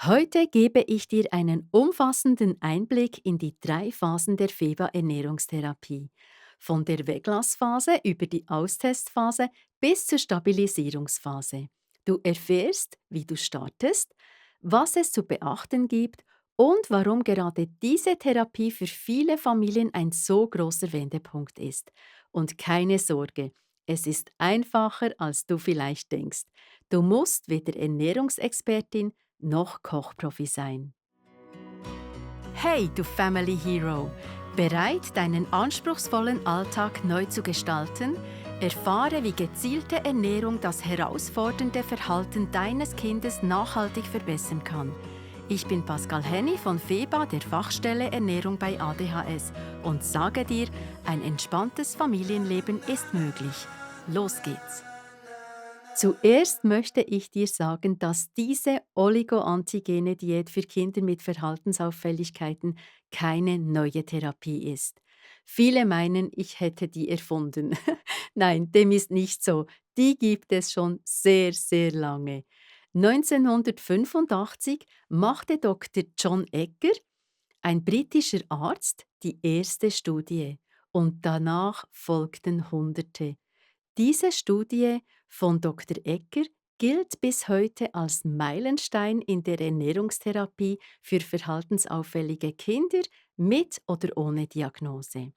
Heute gebe ich dir einen umfassenden Einblick in die 3 Phasen der Feba-Ernährungstherapie. Von der Weglassphase über die Austestphase bis zur Stabilisierungsphase. Du erfährst, wie du startest, was es zu beachten gibt und warum gerade diese Therapie für viele Familien ein so großer Wendepunkt ist. Und keine Sorge, es ist einfacher, als du vielleicht denkst. Du musst weder Ernährungsexpertin noch Kochprofi sein. Hey, du Family Hero! Bereit, deinen anspruchsvollen Alltag neu zu gestalten? Erfahre, wie gezielte Ernährung das herausfordernde Verhalten deines Kindes nachhaltig verbessern kann. Ich bin Pascal Henny von FEBA, der Fachstelle Ernährung bei ADHS, und sage dir, ein entspanntes Familienleben ist möglich. Los geht's! Zuerst möchte ich dir sagen, dass diese Oligoantigene-Diät für Kinder mit Verhaltensauffälligkeiten keine neue Therapie ist. Viele meinen, ich hätte die erfunden. Nein, dem ist nicht so. Die gibt es schon sehr, sehr lange. 1985 machte Dr. John Egger, ein britischer Arzt, die erste Studie und danach folgten Hunderte. Diese Studie von Dr. Ecker gilt bis heute als Meilenstein in der Ernährungstherapie für verhaltensauffällige Kinder mit oder ohne Diagnose.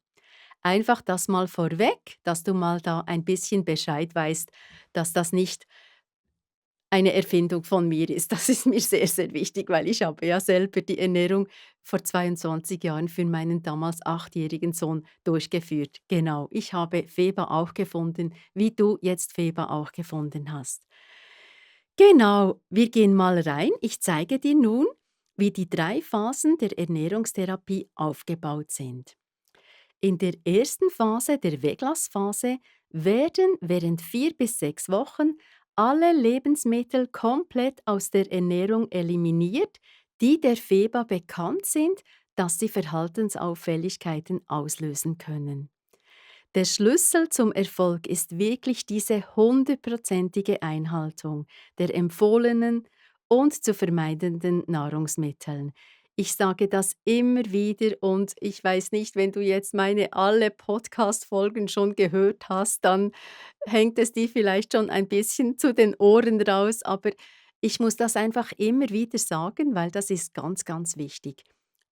Einfach das mal vorweg, dass du mal da ein bisschen Bescheid weißt, dass das nicht eine Erfindung von mir ist. Das ist mir sehr, sehr wichtig, weil ich habe ja selber die Ernährung vor 22 Jahren für meinen damals 8-jährigen Sohn durchgeführt. Genau, ich habe Feba auch gefunden, wie du jetzt Feba auch gefunden hast. Genau, wir gehen mal rein. Ich zeige dir nun, wie die 3 Phasen der Ernährungstherapie aufgebaut sind. In der ersten Phase, der Weglassphase, werden während 4 bis 6 Wochen alle Lebensmittel komplett aus der Ernährung eliminiert, die der Feba bekannt sind, dass sie Verhaltensauffälligkeiten auslösen können. Der Schlüssel zum Erfolg ist wirklich diese hundertprozentige Einhaltung der empfohlenen und zu vermeidenden Nahrungsmitteln. Ich sage das immer wieder und ich weiß nicht, wenn du jetzt meine alle Podcast-Folgen schon gehört hast, dann hängt es dir vielleicht schon ein bisschen zu den Ohren raus, aber ich muss das einfach immer wieder sagen, weil das ist ganz, ganz wichtig.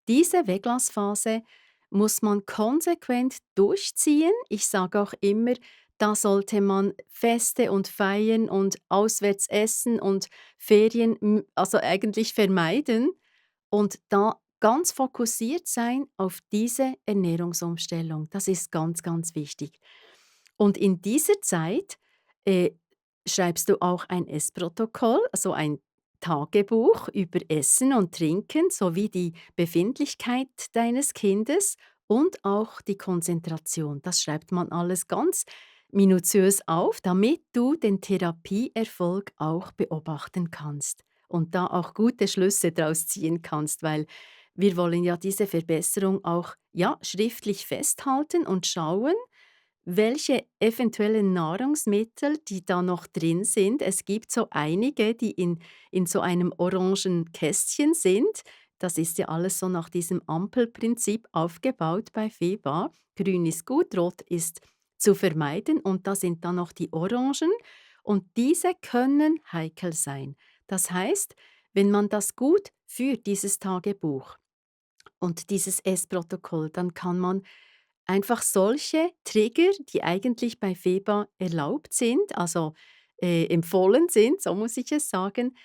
Diese Weglassphase muss man konsequent durchziehen. Ich sage auch immer, da sollte man Feste und Feiern und auswärts essen und Ferien also eigentlich vermeiden und da ganz fokussiert sein auf diese Ernährungsumstellung. Das ist ganz, ganz wichtig. Und in dieser Zeit äh, schreibst du auch ein Essprotokoll, also ein Tagebuch über Essen und Trinken sowie die Befindlichkeit deines Kindes und auch die Konzentration. Das schreibt man alles ganz minutiös auf, damit du den Therapieerfolg auch beobachten kannst und da auch gute Schlüsse daraus ziehen kannst, weil wir wollen ja diese Verbesserung auch ja, schriftlich festhalten und schauen, welche eventuellen Nahrungsmittel, die da noch drin sind. Es gibt so einige, die in so einem orangen Kästchen sind. Das ist ja alles so nach diesem Ampelprinzip aufgebaut bei Feba. Grün ist gut, rot ist zu vermeiden und da sind dann noch die Orangen und diese können heikel sein. Das heißt, wenn man das gut führt, dieses Tagebuch und dieses Essprotokoll, dann kann man einfach solche Trigger, die eigentlich bei Feba erlaubt sind, also, empfohlen sind, so muss ich es sagen,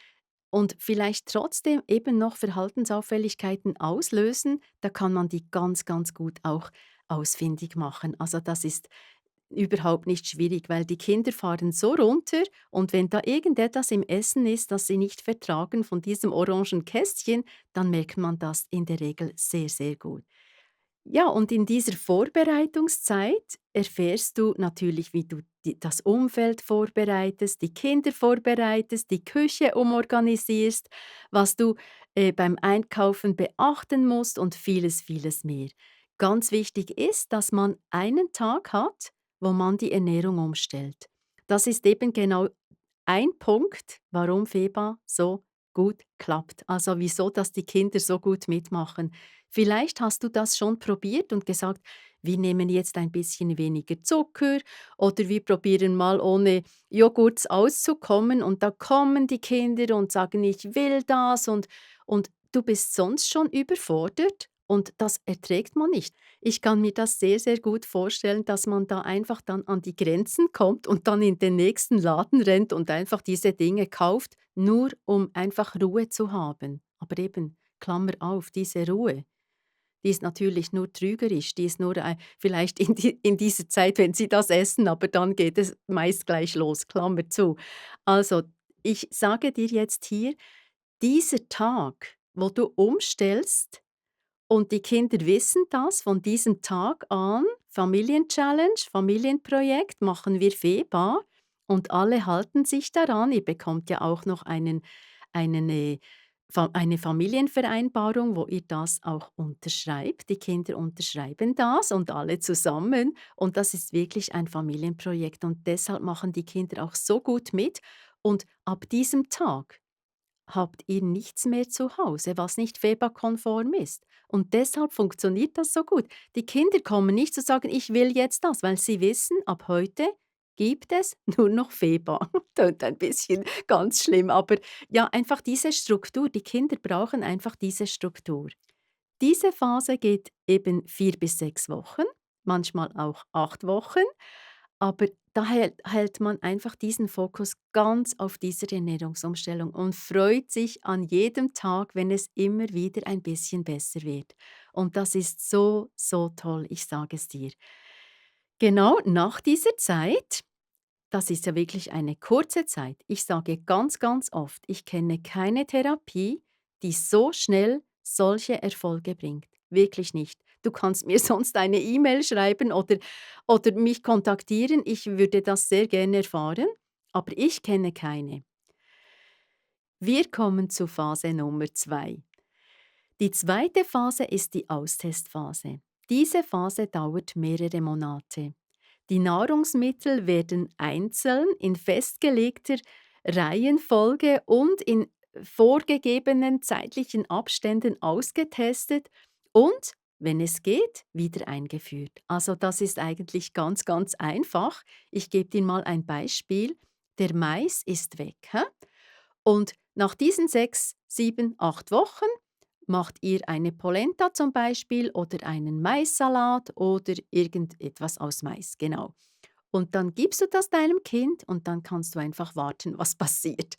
und vielleicht trotzdem eben noch Verhaltensauffälligkeiten auslösen, da kann man die ganz, ganz gut auch ausfindig machen. Also, das ist überhaupt nicht schwierig, weil die Kinder fahren so runter und wenn da irgendetwas im Essen ist, das sie nicht vertragen von diesem orangen Kästchen, dann merkt man das in der Regel sehr, sehr gut. Ja, und in dieser Vorbereitungszeit erfährst du natürlich, wie du das Umfeld vorbereitest, die Kinder vorbereitest, die Küche umorganisierst, was du beim Einkaufen beachten musst und vieles, vieles mehr. Ganz wichtig ist, dass man einen Tag hat, wo man die Ernährung umstellt. Das ist eben genau ein Punkt, warum Feba so gut klappt. Also wieso, dass die Kinder so gut mitmachen. Vielleicht hast du das schon probiert und gesagt, wir nehmen jetzt ein bisschen weniger Zucker oder wir probieren mal ohne Joghurt auszukommen und da kommen die Kinder und sagen, ich will das und du bist sonst schon überfordert und das erträgt man nicht. Ich kann mir das sehr, sehr gut vorstellen, dass man da einfach dann an die Grenzen kommt und dann in den nächsten Laden rennt und einfach diese Dinge kauft, nur um einfach Ruhe zu haben. Aber eben, Klammer auf, diese Ruhe, die ist natürlich nur trügerisch, die ist nur vielleicht in dieser Zeit, wenn sie das essen, aber dann geht es meist gleich los, Klammer zu. Also, ich sage dir jetzt hier, dieser Tag, wo du umstellst und die Kinder wissen das von diesem Tag an, Familienchallenge, Familienprojekt, machen wir Feba und alle halten sich daran. Ihr bekommt ja auch noch einen, eine Familienvereinbarung, wo ihr das auch unterschreibt. Die Kinder unterschreiben das und alle zusammen. Und das ist wirklich ein Familienprojekt. Und deshalb machen die Kinder auch so gut mit. Und ab diesem Tag habt ihr nichts mehr zu Hause, was nicht FEBA-konform ist. Und deshalb funktioniert das so gut. Die Kinder kommen nicht zu sagen, ich will jetzt das, weil sie wissen, ab heute gibt es nur noch FEBA. Tönt ein bisschen ganz schlimm, aber ja, einfach diese Struktur. Die Kinder brauchen einfach diese Struktur. Diese Phase geht eben 4 bis 6 Wochen, manchmal auch 8 Wochen. Aber da hält man einfach diesen Fokus ganz auf dieser Ernährungsumstellung und freut sich an jedem Tag, wenn es immer wieder ein bisschen besser wird. Und das ist so, so toll, ich sage es dir. Genau nach dieser Zeit, das ist ja wirklich eine kurze Zeit. Ich sage ganz, ganz oft, ich kenne keine Therapie, die so schnell solche Erfolge bringt. Wirklich nicht. Du kannst mir sonst eine E-Mail schreiben oder mich kontaktieren. Ich würde das sehr gerne erfahren, aber ich kenne keine. Wir kommen zu Phase Nummer 2. Die zweite Phase ist die Austestphase. Diese Phase dauert mehrere Monate. Die Nahrungsmittel werden einzeln in festgelegter Reihenfolge und in vorgegebenen zeitlichen Abständen ausgetestet und, wenn es geht, wieder eingeführt. Also das ist eigentlich ganz, ganz einfach. Ich gebe dir mal ein Beispiel. Der Mais ist weg. Hä? Und nach diesen 6, 7, 8 Wochen macht ihr eine Polenta zum Beispiel oder einen Maissalat oder irgendetwas aus Mais, genau. Und dann gibst du das deinem Kind und dann kannst du einfach warten, was passiert.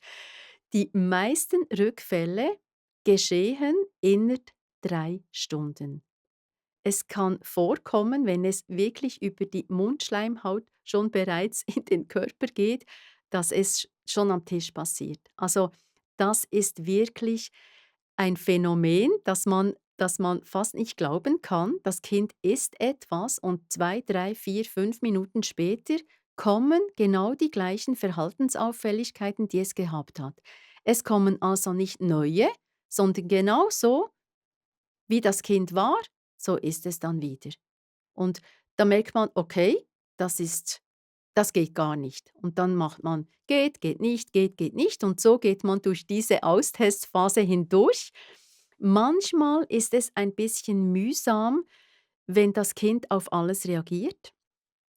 Die meisten Rückfälle geschehen innerhalb 3 Stunden. Es kann vorkommen, wenn es wirklich über die Mundschleimhaut schon bereits in den Körper geht, dass es schon am Tisch passiert. Also das ist wirklich ein Phänomen, das man fast nicht glauben kann. Das Kind isst etwas und 2, 3, 4, 5 Minuten später kommen genau die gleichen Verhaltensauffälligkeiten, die es gehabt hat. Es kommen also nicht neue, sondern genauso wie das Kind war, so ist es dann wieder. Und da merkt man, okay, das geht gar nicht. Und dann macht man geht, geht nicht, geht nicht. Und so geht man durch diese Austestphase hindurch. Manchmal ist es ein bisschen mühsam, wenn das Kind auf alles reagiert.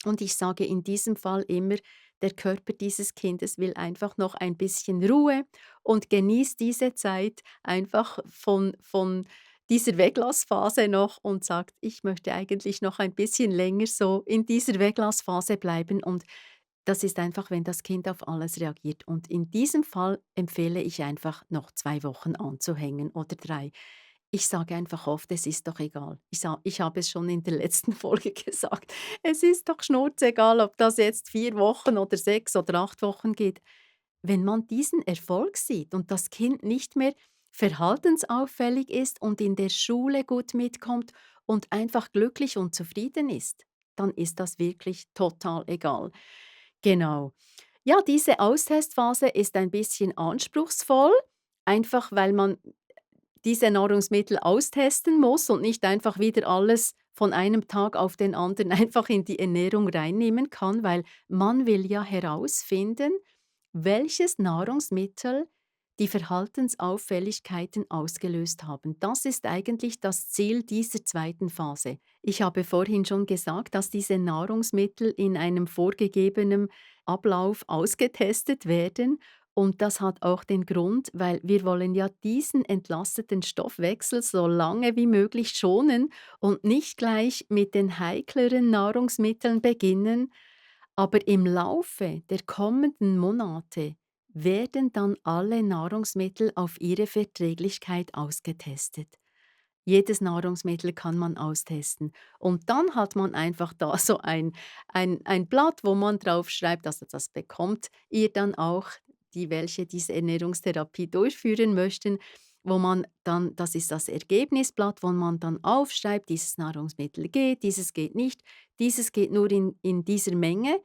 Und ich sage in diesem Fall immer, der Körper dieses Kindes will einfach noch ein bisschen Ruhe und genießt diese Zeit einfach von dieser Weglassphase noch und sagt, ich möchte eigentlich noch ein bisschen länger so in dieser Weglassphase bleiben. Und das ist einfach, wenn das Kind auf alles reagiert. Und in diesem Fall empfehle ich einfach noch 2 Wochen anzuhängen oder 3. Ich sage einfach oft, es ist doch egal. Ich habe es schon in der letzten Folge gesagt. Es ist doch schnurzegal, ob das jetzt 4 Wochen oder 6 oder 8 Wochen geht. Wenn man diesen Erfolg sieht und das Kind nicht mehr verhaltensauffällig ist und in der Schule gut mitkommt und einfach glücklich und zufrieden ist, dann ist das wirklich total egal. Genau. Ja, diese Austestphase ist ein bisschen anspruchsvoll, einfach weil man diese Nahrungsmittel austesten muss und nicht einfach wieder alles von einem Tag auf den anderen einfach in die Ernährung reinnehmen kann, weil man will ja herausfinden, welches Nahrungsmittel die Verhaltensauffälligkeiten ausgelöst haben. Das ist eigentlich das Ziel dieser zweiten Phase. Ich habe vorhin schon gesagt, dass diese Nahrungsmittel in einem vorgegebenen Ablauf ausgetestet werden. Und das hat auch den Grund, weil wir wollen ja diesen entlasteten Stoffwechsel so lange wie möglich schonen und nicht gleich mit den heikleren Nahrungsmitteln beginnen, aber im Laufe der kommenden Monate werden dann alle Nahrungsmittel auf ihre Verträglichkeit ausgetestet. Jedes Nahrungsmittel kann man austesten. Und dann hat man einfach da so ein Blatt, wo man drauf schreibt, also das bekommt ihr dann auch, die welche diese Ernährungstherapie durchführen möchten, wo man dann, das ist das Ergebnisblatt, wo man dann aufschreibt, dieses Nahrungsmittel geht, dieses geht nicht, dieses geht nur in dieser Menge.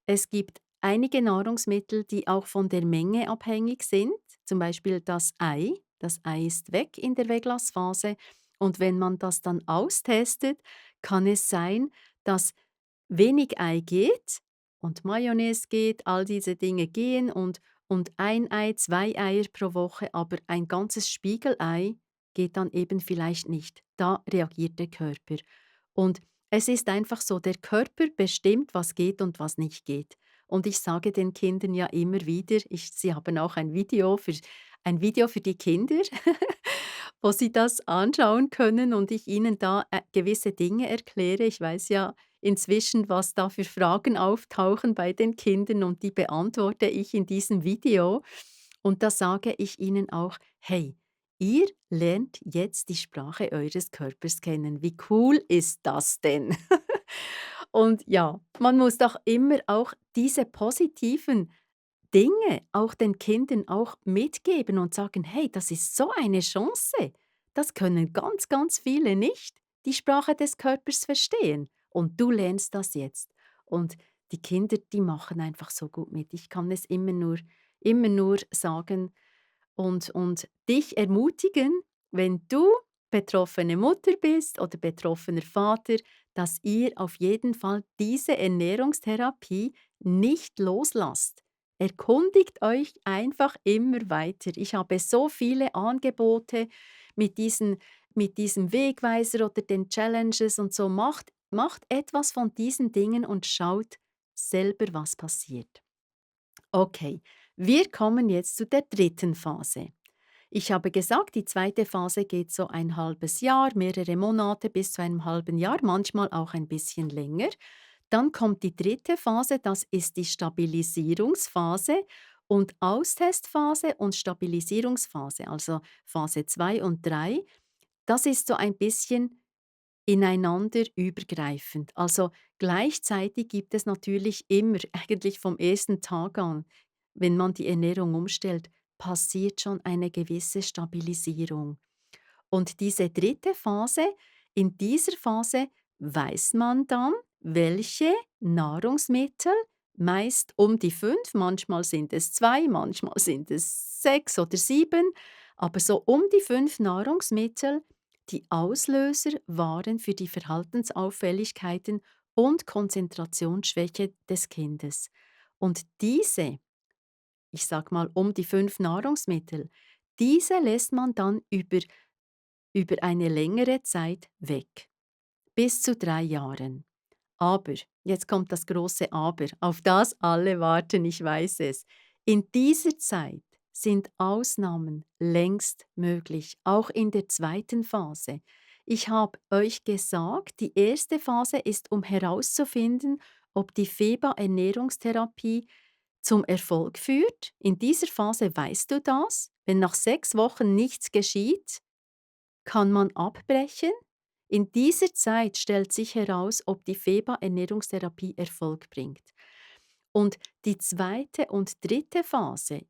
Es gibt einige Nahrungsmittel, die auch von der Menge abhängig sind, zum Beispiel das Ei. Das Ei ist weg in der Weglassphase und wenn man das dann austestet, kann es sein, dass wenig Ei geht und Mayonnaise geht, all diese Dinge gehen und ein Ei, 2 Eier pro Woche, aber ein ganzes Spiegelei geht dann eben vielleicht nicht. Da reagiert der Körper. Und es ist einfach so, der Körper bestimmt, was geht und was nicht geht. Und ich sage den Kindern ja immer wieder, sie haben auch ein Video für die Kinder, wo sie das anschauen können und ich ihnen da gewisse Dinge erkläre. Ich weiß ja inzwischen, was da für Fragen auftauchen bei den Kindern und die beantworte ich in diesem Video. Und da sage ich ihnen auch, hey, ihr lernt jetzt die Sprache eures Körpers kennen. Wie cool ist das denn? Und ja, man muss doch immer auch diese positiven Dinge auch den Kindern auch mitgeben und sagen: „Hey, das ist so eine Chance. Das können ganz, ganz viele nicht, die Sprache des Körpers verstehen. Und du lernst das jetzt.“ Und die Kinder, die machen einfach so gut mit. Ich kann es immer nur sagen und dich ermutigen, wenn du betroffene Mutter bist oder betroffener Vater, dass ihr auf jeden Fall diese Ernährungstherapie nicht loslasst. Erkundigt euch einfach immer weiter. Ich habe so viele Angebote mit diesem Wegweiser oder den Challenges und so. Macht etwas von diesen Dingen und schaut selber, was passiert. Okay, wir kommen jetzt zu der dritten Phase. Ich habe gesagt, die zweite Phase geht so ein halbes Jahr, mehrere Monate bis zu einem halben Jahr, manchmal auch ein bisschen länger. Dann kommt die dritte Phase, das ist die Stabilisierungsphase und Austestphase und Stabilisierungsphase, also Phase 2 und 3. Das ist so ein bisschen ineinander übergreifend. Also gleichzeitig gibt es natürlich immer, eigentlich vom ersten Tag an, wenn man die Ernährung umstellt, passiert schon eine gewisse Stabilisierung. Und diese dritte Phase, in dieser Phase weiß man dann, welche Nahrungsmittel, meist um die 5, manchmal sind es 2, manchmal sind es 6 oder 7, aber so um die 5 Nahrungsmittel, die Auslöser waren für die Verhaltensauffälligkeiten und Konzentrationsschwäche des Kindes. Und diese, ich sage mal um die 5 Nahrungsmittel, diese lässt man dann über eine längere Zeit weg, bis zu 3 Jahren. Aber, jetzt kommt das große Aber, auf das alle warten, ich weiß es. In dieser Zeit sind Ausnahmen längst möglich, auch in der zweiten Phase. Ich habe euch gesagt, die erste Phase ist, um herauszufinden, ob die FEBA-Ernährungstherapie zum Erfolg führt. In dieser Phase weißt du das. Wenn nach 6 Wochen nichts geschieht, kann man abbrechen. In dieser Zeit stellt sich heraus, ob die FEBA-Ernährungstherapie Erfolg bringt. Und die zweite und dritte Phase,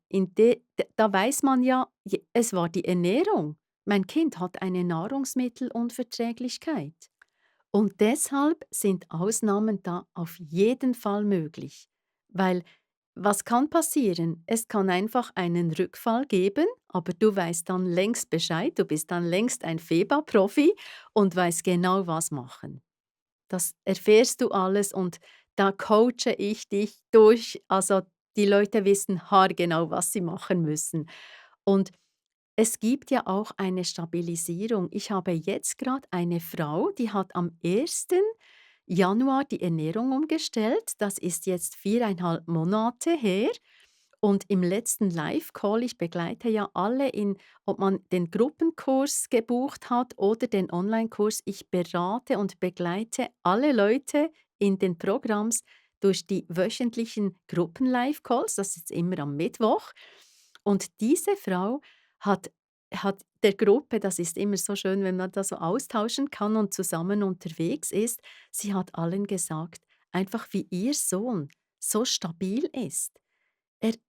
da weiß man ja, es war die Ernährung. Mein Kind hat eine Nahrungsmittelunverträglichkeit. Und deshalb sind Ausnahmen da auf jeden Fall möglich. Weil was kann passieren? Es kann einfach einen Rückfall geben, aber du weißt dann längst Bescheid, du bist dann längst ein FEBA-Profi und weißt genau, was machen. Das erfährst du alles und da coache ich dich durch. Also die Leute wissen haargenau, was sie machen müssen. Und es gibt ja auch eine Stabilisierung. Ich habe jetzt gerade eine Frau, die hat am 1. Januar die Ernährung umgestellt. Das ist jetzt 4,5 Monate her. Und im letzten Live-Call, ich begleite ja alle ob man den Gruppenkurs gebucht hat oder den Online-Kurs, ich berate und begleite alle Leute in den Programms durch die wöchentlichen Gruppen-Live-Calls, das ist immer am Mittwoch. Und diese Frau hat, hat der Gruppe, das ist immer so schön, wenn man da so austauschen kann und zusammen unterwegs ist, sie hat allen gesagt, einfach wie ihr Sohn so stabil ist.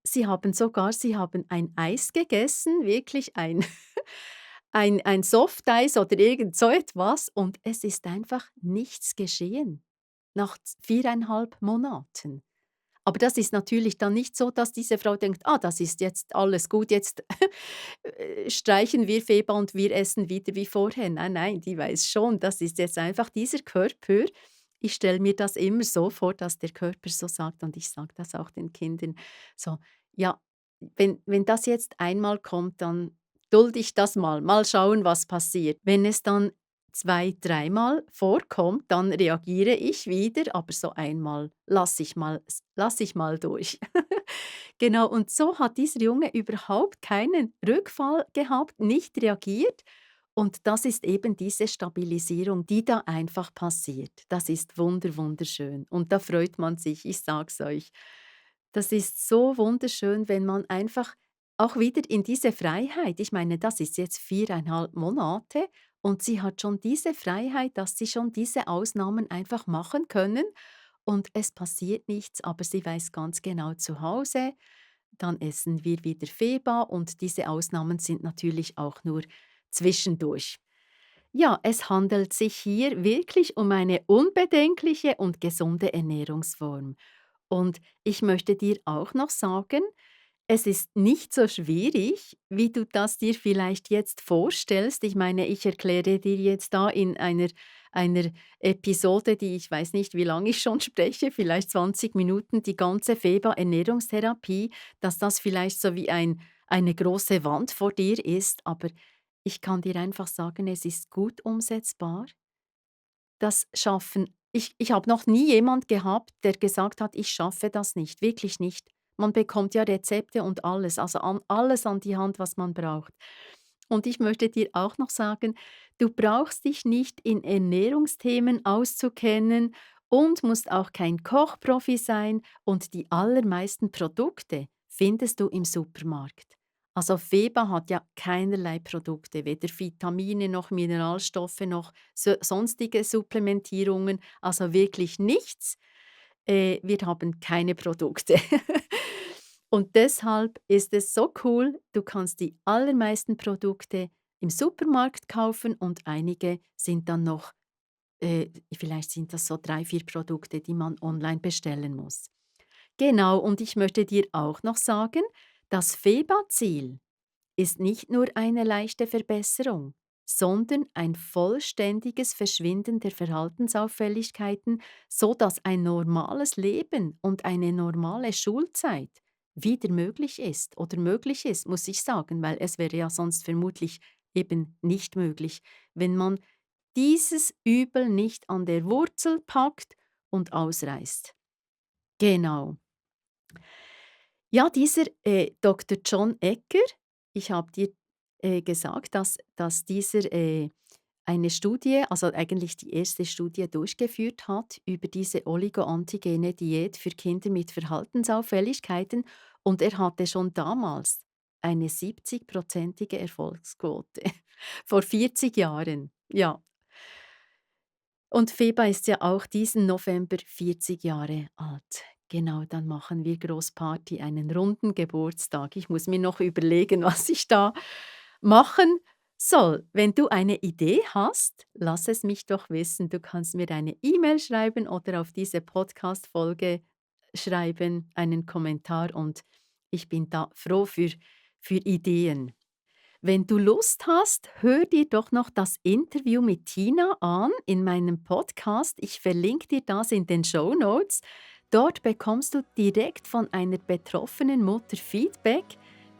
Sie haben ein Eis gegessen, wirklich ein ein Softeis oder irgend so etwas und es ist einfach nichts geschehen nach 4,5 Monaten. Aber das ist natürlich dann nicht so, dass diese Frau denkt: „Ah, das ist jetzt alles gut, jetzt streichen wir Feba und wir essen wieder wie vorher.“ Nein, nein, die weiß schon, das ist jetzt einfach dieser Körper. Ich stelle mir das immer so vor, dass der Körper so sagt und ich sage das auch den Kindern so: „Ja, wenn das jetzt einmal kommt, dann dulde ich das mal schauen, was passiert.“ Wenn es dann 2, dreimal vorkommt, dann reagiere ich wieder, aber so einmal lasse ich mal durch. Genau, und so hat dieser Junge überhaupt keinen Rückfall gehabt, nicht reagiert. Und das ist eben diese Stabilisierung, die da einfach passiert. Das ist wunderschön. Und da freut man sich, ich sag's euch. Das ist so wunderschön, wenn man einfach auch wieder in diese Freiheit, ich meine, das ist jetzt 4,5 Monate und sie hat schon diese Freiheit, dass sie schon diese Ausnahmen einfach machen können und es passiert nichts, aber sie weiß ganz genau zu Hause, dann essen wir wieder Feba und diese Ausnahmen sind natürlich auch nur zwischendurch. Ja, es handelt sich hier wirklich um eine unbedenkliche und gesunde Ernährungsform. Und ich möchte dir auch noch sagen, es ist nicht so schwierig, wie du das dir vielleicht jetzt vorstellst. Ich meine, ich erkläre dir jetzt da in einer Episode, die ich weiß nicht, wie lange ich schon spreche, vielleicht 20 Minuten, die ganze Feba-Ernährungstherapie, dass das vielleicht so wie eine große Wand vor dir ist. Aber ich kann dir einfach sagen, es ist gut umsetzbar. Das schaffen ich habe noch nie jemand gehabt, der gesagt hat: „Ich schaffe das nicht“, wirklich nicht. Man bekommt ja Rezepte und alles, also alles an die Hand, was man braucht. Und ich möchte dir auch noch sagen, du brauchst dich nicht in Ernährungsthemen auszukennen und musst auch kein Kochprofi sein und die allermeisten Produkte findest du im Supermarkt. Also Feba hat ja keinerlei Produkte, weder Vitamine noch Mineralstoffe noch sonstige Supplementierungen, also wirklich nichts. Wir haben keine Produkte. Und deshalb ist es so cool, du kannst die allermeisten Produkte im Supermarkt kaufen und einige sind dann noch, vielleicht sind das so 3, 4 Produkte, die man online bestellen muss. Genau, und ich möchte dir auch noch sagen, das Feba-Ziel ist nicht nur eine leichte Verbesserung, sondern ein vollständiges Verschwinden der Verhaltensauffälligkeiten, so dass ein normales Leben und eine normale Schulzeit wieder möglich ist, muss ich sagen, weil es wäre ja sonst vermutlich eben nicht möglich, wenn man dieses Übel nicht an der Wurzel packt und ausreißt. Genau. Ja, dieser, Dr. John Ecker, ich habe dir, gesagt, dass dieser, eine Studie, also eigentlich die erste Studie durchgeführt hat über diese oligoantigene Diät für Kinder mit Verhaltensauffälligkeiten und er hatte schon damals eine 70-prozentige Erfolgsquote vor 40 Jahren, ja. Und Feba ist ja auch diesen November 40 Jahre alt. Genau, dann machen wir Großparty, einen runden Geburtstag. Ich muss mir noch überlegen, was ich da machen soll. Wenn du eine Idee hast, lass es mich doch wissen. Du kannst mir eine E-Mail schreiben oder auf diese Podcast-Folge schreiben, einen Kommentar und ich bin da froh für Ideen. Wenn du Lust hast, hör dir doch noch das Interview mit Tina an in meinem Podcast. Ich verlinke dir das in den Show Notes. Dort bekommst du direkt von einer betroffenen Mutter Feedback,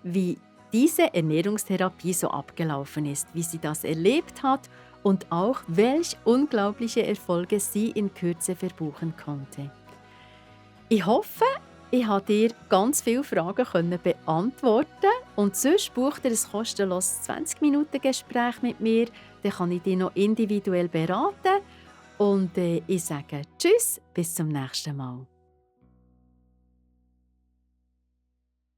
wie diese Ernährungstherapie so abgelaufen ist, wie sie das erlebt hat und auch welch unglaubliche Erfolge sie in Kürze verbuchen konnte. Ich hoffe, ich konnte dir ganz viele Fragen beantworten und sonst bucht ihr ein kostenloses 20-Minuten-Gespräch mit mir, dann kann ich dich noch individuell beraten und ich sage Tschüss, bis zum nächsten Mal.